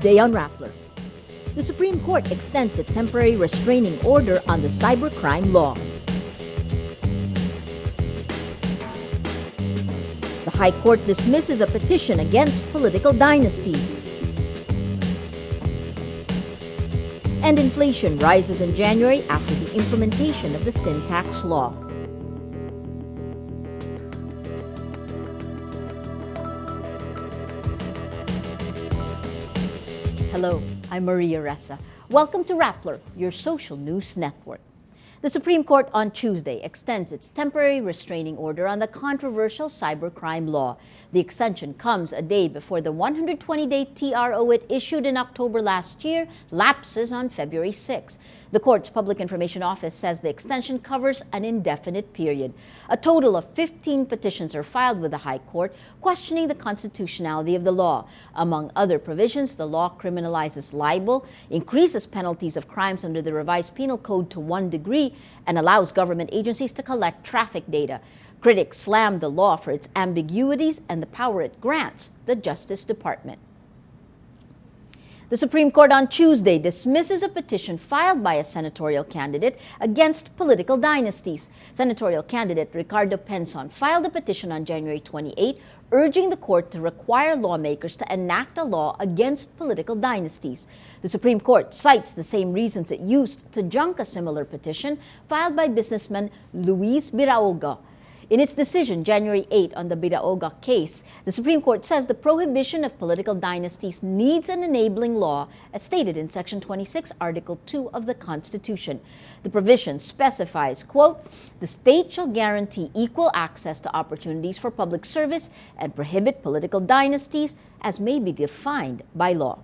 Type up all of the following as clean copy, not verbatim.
Today on Rappler, the Supreme Court extends a temporary restraining order on the cybercrime law. The High Court dismisses a petition against political dynasties. And inflation rises in January after the implementation of the sin tax law. Hello, I'm Maria Ressa. Welcome to Rappler, your social news network. The Supreme Court on Tuesday extends its temporary restraining order on the controversial cybercrime law. The extension comes a day before the 120-day TRO it issued in October last year lapses on February 6. The court's Public Information Office says the extension covers an indefinite period. A total of 15 petitions are filed with the High Court questioning the constitutionality of the law. Among other provisions, the law criminalizes libel, increases penalties of crimes under the revised penal code to 1 degree, and allows government agencies to collect traffic data. Critics slam the law for its ambiguities and the power it grants the Justice Department. The Supreme Court on Tuesday dismisses a petition filed by a senatorial candidate against political dynasties. Senatorial candidate Ricardo Penson filed a petition on January 28, urging the court to require lawmakers to enact a law against political dynasties. The Supreme Court cites the same reasons it used to junk a similar petition filed by businessman Luis Biraoga. In its decision January 8 on the Biraoga case, the Supreme Court says the prohibition of political dynasties needs an enabling law as stated in Section 26, Article 2 of the Constitution. The provision specifies, quote, "The state shall guarantee equal access to opportunities for public service and prohibit political dynasties as may be defined by law."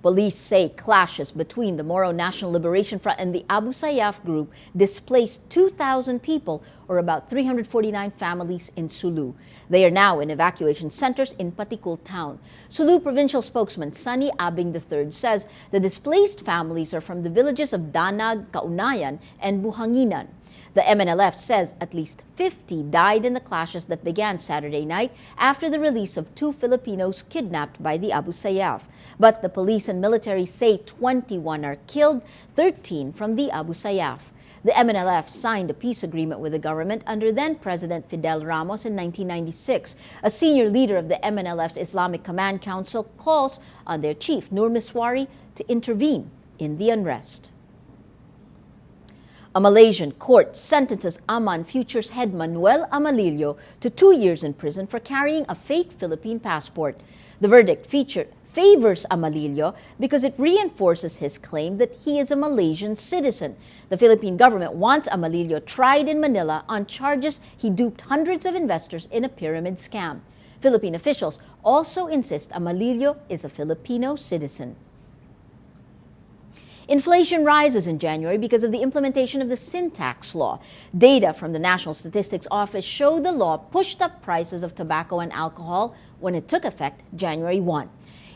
Police say clashes between the Moro National Liberation Front and the Abu Sayyaf group displaced 2,000 people, or about 349 families in Sulu. They are now in evacuation centers in Patikul town. Sulu provincial spokesman Sunny Abing III says the displaced families are from the villages of Danag, Kaunayan, and Buhanginan. The MNLF says at least 50 died in the clashes that began Saturday night after the release of 2 Filipinos kidnapped by the Abu Sayyaf. But the police and military say 21 are killed, 13 from the Abu Sayyaf. The MNLF signed a peace agreement with the government under then-President Fidel Ramos in 1996. A senior leader of the MNLF's Islamic Command Council calls on their chief, Nur Miswari, to intervene in the unrest. A Malaysian court sentences Aman Futures head Manuel Amalillo to 2 years in prison for carrying a fake Philippine passport. The verdict favors Amalillo because it reinforces his claim that he is a Malaysian citizen. The Philippine government wants Amalillo tried in Manila on charges he duped hundreds of investors in a pyramid scam. Philippine officials also insist Amalillo is a Filipino citizen. Inflation rises in January because of the implementation of the sin tax law. Data from the National Statistics Office show the law pushed up prices of tobacco and alcohol when it took effect January 1.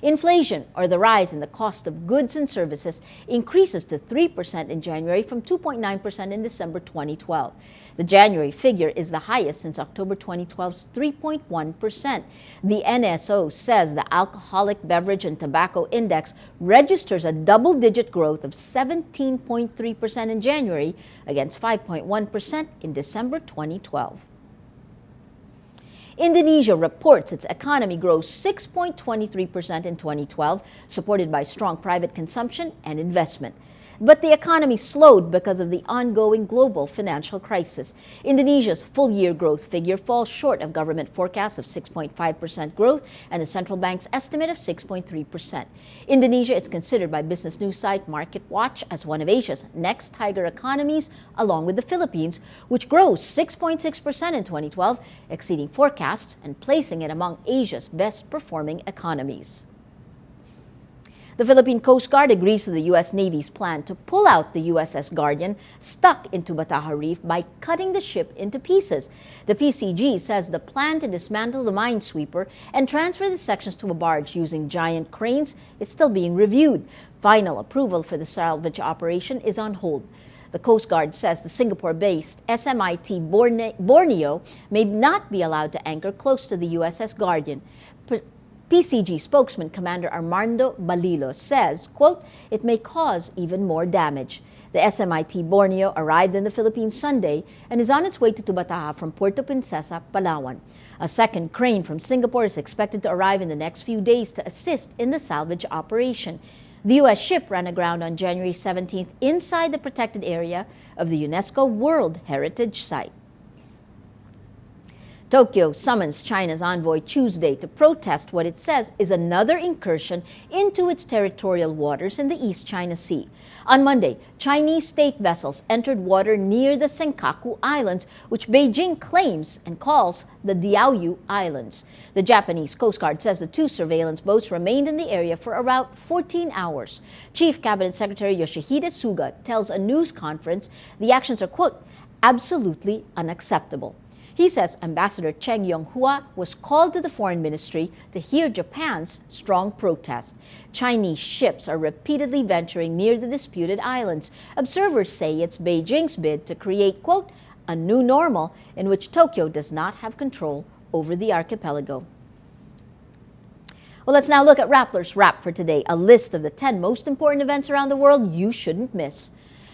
Inflation, or the rise in the cost of goods and services, increases to 3% in January from 2.9% in December 2012. The January figure is the highest since October 2012's 3.1%. The NSO says the Alcoholic Beverage and Tobacco Index registers a double-digit growth of 17.3% in January against 5.1% in December 2012. Indonesia reports its economy grows 6.23% in 2012, supported by strong private consumption and investment. But the economy slowed because of the ongoing global financial crisis. Indonesia's full-year growth figure falls short of government forecasts of 6.5% growth and the central bank's estimate of 6.3%. Indonesia is considered by business news site MarketWatch as one of Asia's next tiger economies, along with the Philippines, which grows 6.6% in 2012, exceeding forecasts and placing it among Asia's best-performing economies. The Philippine Coast Guard agrees to the U.S. Navy's plan to pull out the USS Guardian stuck into Bataha Reef by cutting the ship into pieces. The PCG says the plan to dismantle the minesweeper and transfer the sections to a barge using giant cranes is still being reviewed. Final approval for the salvage operation is on hold. The Coast Guard says the Singapore-based SMIT Borneo may not be allowed to anchor close to the USS Guardian. PCG spokesman Commander Armando Balilo says, quote, it may cause even more damage. The SMIT Borneo arrived in the Philippines Sunday and is on its way to Tubataha from Puerto Princesa, Palawan. A second crane from Singapore is expected to arrive in the next few days to assist in the salvage operation. The U.S. ship ran aground on January 17th inside the protected area of the UNESCO World Heritage Site. Tokyo summons China's envoy Tuesday to protest what it says is another incursion into its territorial waters in the East China Sea. On Monday, Chinese state vessels entered water near the Senkaku Islands, which Beijing claims and calls the Diaoyu Islands. The Japanese Coast Guard says the two surveillance boats remained in the area for about 14 hours. Chief Cabinet Secretary Yoshihide Suga tells a news conference the actions are, quote, absolutely unacceptable. He says Ambassador Cheng Yonghua was called to the Foreign Ministry to hear Japan's strong protest. Chinese ships are repeatedly venturing near the disputed islands. Observers say it's Beijing's bid to create, quote, a new normal in which Tokyo does not have control over the archipelago. Well, let's now look at Rappler's Wrap for today, a list of the 10 most important events around the world you shouldn't miss.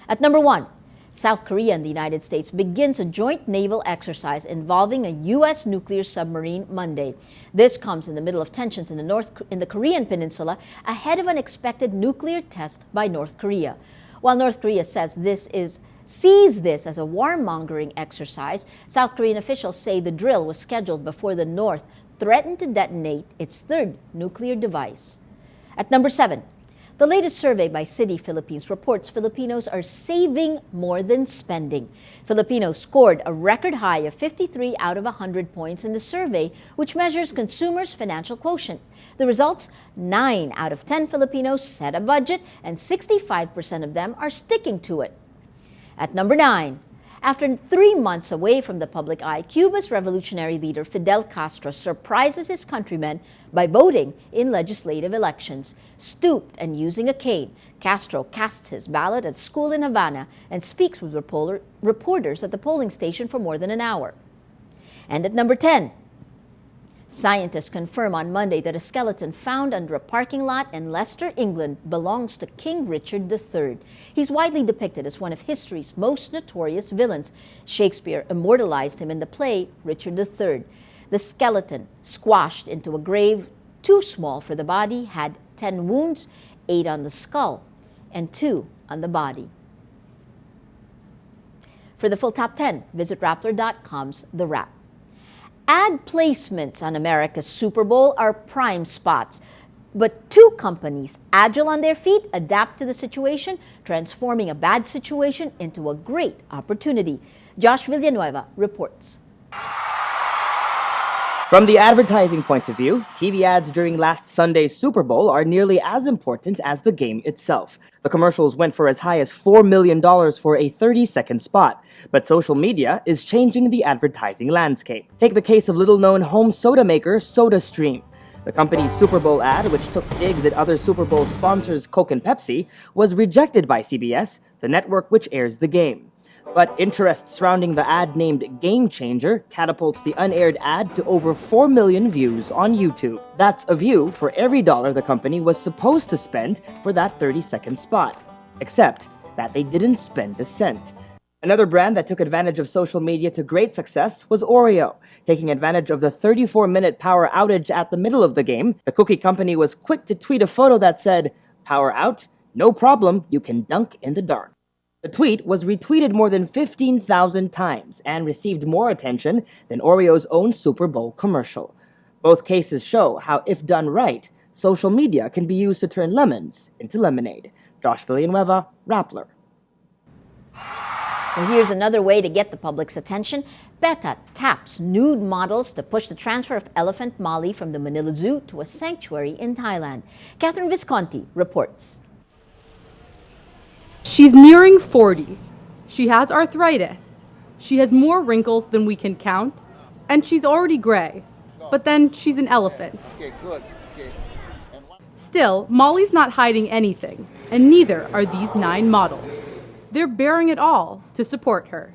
At number 1, South Korea and the United States begins a joint naval exercise involving a U.S. nuclear submarine Monday. This comes in the middle of tensions in the Korean peninsula ahead of an expected nuclear test by North Korea. While North Korea says sees this as a warmongering exercise, South Korean officials say the drill was scheduled before the North threatened to detonate its third nuclear device. At number 7, the latest survey by Citi Philippines reports Filipinos are saving more than spending. Filipinos scored a record high of 53 out of 100 points in the survey, which measures consumers' financial quotient. The results, 9 out of 10 Filipinos set a budget and 65% of them are sticking to it. At number 9, after 3 months away from the public eye, Cuba's revolutionary leader Fidel Castro surprises his countrymen by voting in legislative elections. Stooped and using a cane, Castro casts his ballot at a school in Havana and speaks with reporters at the polling station for more than an hour. And at number 10, scientists confirm on Monday that a skeleton found under a parking lot in Leicester, England, belongs to King Richard III. He's widely depicted as one of history's most notorious villains. Shakespeare immortalized him in the play Richard III. The skeleton, squashed into a grave too small for the body, had 10 wounds, 8 on the skull and 2 on the body. For the full top 10, visit Rappler.com's The Wrap. Ad placements on America's Super Bowl are prime spots. But 2 companies, agile on their feet, adapt to the situation, transforming a bad situation into a great opportunity. Josh Villanueva reports. From the advertising point of view, TV ads during last Sunday's Super Bowl are nearly as important as the game itself. The commercials went for as high as $4 million for a 30-second spot, but social media is changing the advertising landscape. Take the case of little-known home soda maker SodaStream. The company's Super Bowl ad, which took digs at other Super Bowl sponsors Coke and Pepsi, was rejected by CBS, the network which airs the game. But interest surrounding the ad named Game Changer catapults the unaired ad to over 4 million views on YouTube. That's a view for every dollar the company was supposed to spend for that 30-second spot. Except that they didn't spend a cent. Another brand that took advantage of social media to great success was Oreo. Taking advantage of the 34-minute power outage at the middle of the game, the cookie company was quick to tweet a photo that said, "Power out? No problem, you can dunk in the dark." The tweet was retweeted more than 15,000 times and received more attention than Oreo's own Super Bowl commercial. Both cases show how, if done right, social media can be used to turn lemons into lemonade. Josh Villanueva, Rappler. Well, here's another way to get the public's attention. PETA taps nude models to push the transfer of elephant Molly from the Manila Zoo to a sanctuary in Thailand. Catherine Visconti reports. She's nearing 40. She has arthritis. She has more wrinkles than we can count, and she's already gray. But then she's an elephant. Okay, good. Okay. Still, Molly's not hiding anything, and neither are these 9 models. They're bearing it all to support her.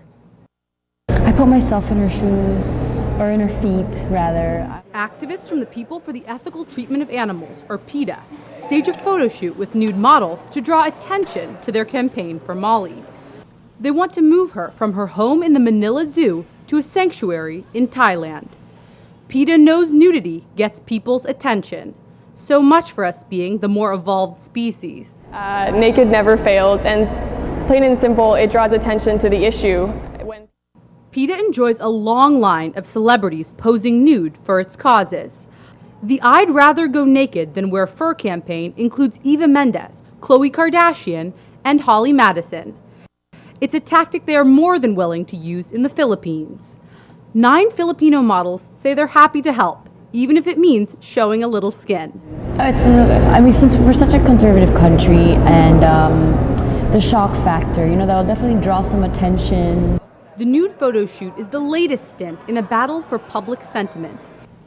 I put myself in her shoes. or in her feet, rather. Activists from the People for the Ethical Treatment of Animals, or PETA, stage a photo shoot with nude models to draw attention to their campaign for Molly. They want to move her from her home in the Manila Zoo to a sanctuary in Thailand. PETA knows nudity gets people's attention. So much for us being the more evolved species. Naked never fails, and plain and simple, it draws attention to the issue. PETA enjoys a long line of celebrities posing nude for its causes. The I'd Rather Go Naked Than Wear Fur campaign includes Eva Mendes, Khloe Kardashian, and Holly Madison. It's a tactic they are more than willing to use in the Philippines. 9 Filipino models say they're happy to help, even if it means showing a little skin. Since we're such a conservative country, and the shock factor, that'll definitely draw some attention. The nude photo shoot is the latest stint in a battle for public sentiment.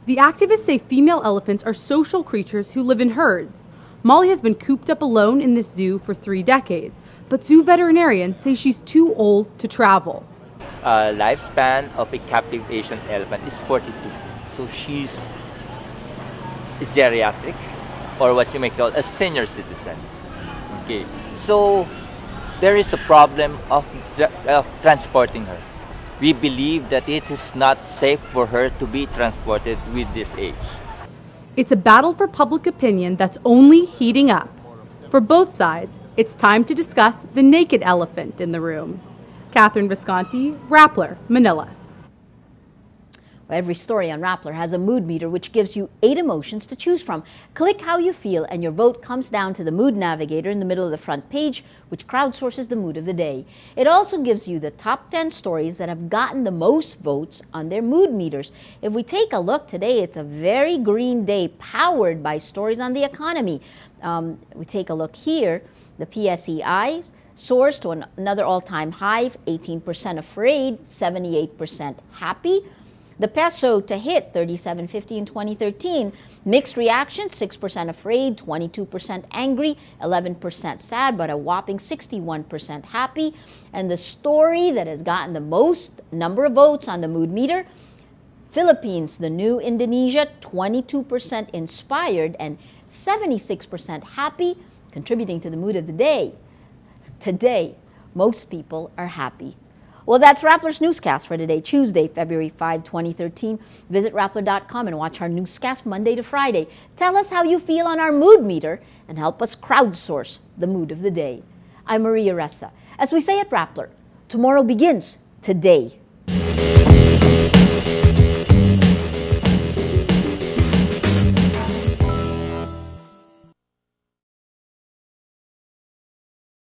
The activists say female elephants are social creatures who live in herds. Molly has been cooped up alone in this zoo for 3 decades, but zoo veterinarians say she's too old to travel. Lifespan of a captive Asian elephant is 42. So she's a geriatric, or what you may call a senior citizen. Okay, so there is a problem of transporting her. We believe that it is not safe for her to be transported with this age. It's a battle for public opinion that's only heating up. For both sides, it's time to discuss the naked elephant in the room. Catherine Visconti, Rappler, Manila. Every story on Rappler has a mood meter which gives you 8 emotions to choose from. Click how you feel and your vote comes down to the mood navigator in the middle of the front page, which crowdsources the mood of the day. It also gives you the top 10 stories that have gotten the most votes on their mood meters. If we take a look today, it's a very green day powered by stories on the economy. We take a look here, the PSEI soars to another all-time high, 18% afraid, 78% happy. The peso to hit 37.50 in 2013. Mixed reaction, 6% afraid, 22% angry, 11% sad, but a whopping 61% happy. And the story that has gotten the most number of votes on the mood meter, Philippines, the new Indonesia, 22% inspired and 76% happy, contributing to the mood of the day. Today, most people are happy. Well, that's Rappler's Newscast for today, Tuesday, February 5, 2013. Visit Rappler.com and watch our newscast Monday to Friday. Tell us how you feel on our mood meter and help us crowdsource the mood of the day. I'm Maria Ressa. As we say at Rappler, tomorrow begins today.